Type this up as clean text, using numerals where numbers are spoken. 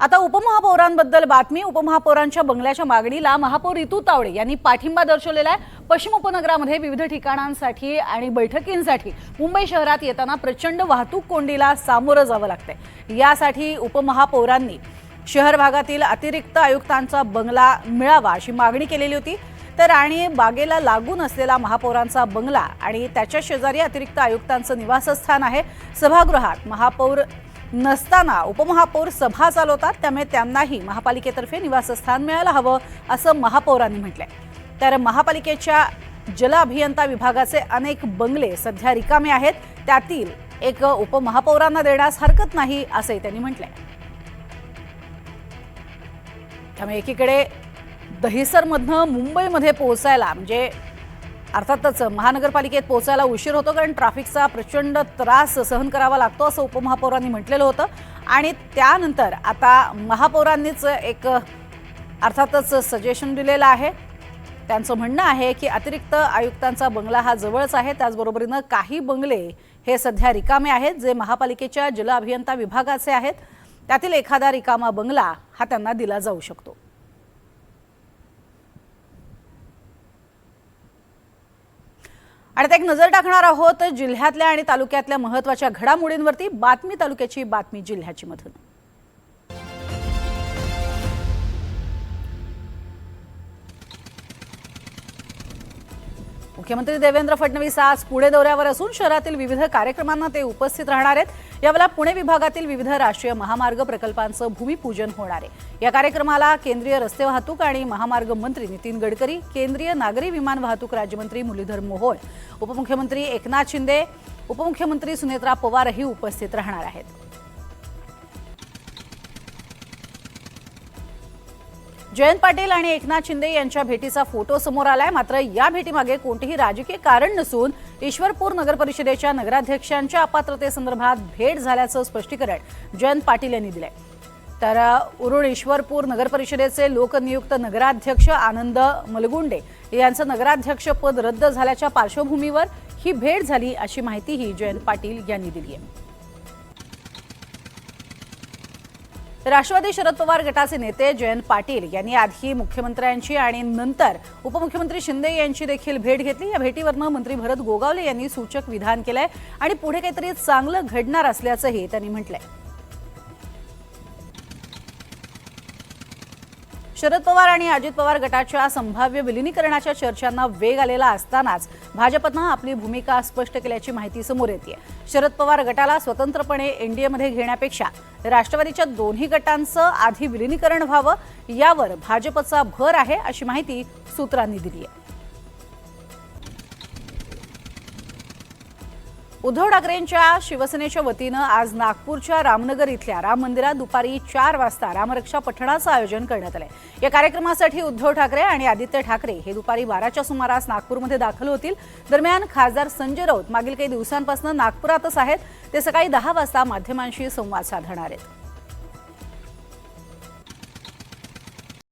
आता उपमहापौरांबद्दल बातमी। उपमहापौरांच्या बंगल्याच्या मागणीला महापौर ऋतू तावडे यांनी पाठिंबा दर्शवलेला आहे। पश्चिम उपनगरामध्ये विविध ठिकाणांसाठी आणि बैठकींसाठी मुंबई शहरात येताना प्रचंड वाहतूक कोंडीला सामोरं जावं लागतंय। यासाठी उपमहापौरांनी शहर भागातील अतिरिक्त आयुक्तांचा बंगला मिळावा अशी मागणी केलेली होती। तर राणी बागेला लागून असलेला महापौरांचा बंगला आणि त्याच्या शेजारी अतिरिक्त आयुक्तांचं निवासस्थान आहे। सभागृहात महापौर नसताना उपमहापौर सभा चालवतात, त्यामुळे त्यांनाही महापालिकेतर्फे निवासस्थान मिळायला हवं असं महापौरांनी म्हटलंय। तर महापालिकेच्या जल अभियंता विभागाचे अनेक बंगले सध्या रिकामे आहेत, त्यातील एक उपमहापौरांना देण्यास हरकत नाही असंही त्यांनी म्हटलंय। त्यामुळे एकीकडे दहिसरमधनं मुंबईमध्ये पोहोचायला म्हणजे अर्थातच महानगरपालिकेत पोहोचायला उशीर होतो, कारण ट्रॅफिकचा प्रचंड त्रास सहन करावा लागतो असं उपमहापौरांनी म्हटलेलं होतं। आणि त्यानंतर आता महापौरांनीच एक अर्थातच सजेशन दिलेलं आहे। त्यांचं म्हणणं आहे की अतिरिक्त आयुक्तांचा बंगला हा जवळच आहे, त्याचबरोबरीनं काही बंगले हे सध्या रिकामे आहेत जे महापालिकेच्या जल अभियंता विभागाचे आहेत, त्यातील एखादा रिकामा बंगला हा त्यांना दिला जाऊ शकतो। आणि एक नजर टाकणार आहोत जिल्ह्यातल्या आणि तालुक्यातल्या महत्त्वाच्या घडामोडींवरती। बातमी तालुक्याची, बातमी जिल्ह्याची मधून। मुख्यमंत्री देवेंद्र फडणवीस आज पुणे दौऱ्यावर असून शहरातील विविध कार्यक्रमांना ते उपस्थित राहणार आहेत। यावेळी पुणे विभागातील विविध राष्ट्रीय महामार्ग प्रकल्पांचं भूमिपूजन होणार आहे। या कार्यक्रमाला केंद्रीय रस्ते वाहतूक आणि महामार्ग मंत्री नितीन गडकरी, केंद्रीय नागरी विमान वाहतूक राज्यमंत्री मुरलीधर मोहोळ, उपमुख्यमंत्री एकनाथ शिंदे, उपमुख्यमंत्री सुनेत्रा पवारही उपस्थित राहणार आहेत। जयंत पाटील आणि एकनाथ शिंदे यांच्या भेटीचा फोटो समोर आलाय, मात्र या भेटीमागे कोणतेही राजकीय कारण नसून ईश्वरपूर नगरपरिषदेच्या नगराध्यक्षांच्या अपात्रतेसंदर्भात भेट झाल्याचं स्पष्टीकरण जयंत पाटील यांनी दिलंय। तर उरुण ईश्वरपूर नगरपरिषदेचे लोकनियुक्त नगराध्यक्ष आनंद मलगुंडे यांचं नगराध्यक्षपद रद्द झाल्याच्या पार्श्वभूमीवर ही भेट झाली अशी माहितीही जयंत पाटील यांनी दिली आहे। राष्ट्रवादी शरद पवार गटाचे नेते जयंत पाटील यांनी आधी मुख्यमंत्र्यांची आणि नंतर उपमुख्यमंत्री शिंदे यांची देखील भेट घेतली। या भेटीवरनं मंत्री भरत गोगावले यांनी सूचक विधान केलंय आणि पुढे काहीतरी चांगलं घडणार असल्याचंही त्यांनी म्हटलंय। शरद पवार आणि अजित पवार गटाच्या संभाव्य विलीनीकरणाच्या चर्चांना वेग आलेला असतानाच भाजपनं आपली भूमिका स्पष्ट केल्याची माहिती समोर येते। शरद पवार गटाला स्वतंत्रपणे एनडीएमध्ये घेण्यापेक्षा राष्ट्रवादीच्या दोन्ही गटांचं आधी विलीनीकरण व्हावं यावर भाजपचा भर आहे अशी माहिती सूत्रांनी दिली आहे। उद्धव ठाकरेंच्या शिवसेनेच्या वतीनं आज नागपूरच्या रामनगर इथल्या राम मंदिरात दुपारी 4 वाजता रामरक्षा पठणाचं आयोजन करण्यात आलंय। या कार्यक्रमासाठी उद्धव ठाकरे आणि आदित्य ठाकरे हे दुपारी 12च्या सुमारास नागपूरमध्ये दाखल होतील। दरम्यान खासदार संजय राऊत मागील काही दिवसांपासून नागपुरातच आहेत, ते सकाळी 10 वाजता माध्यमांशी संवाद साधणार आहेत।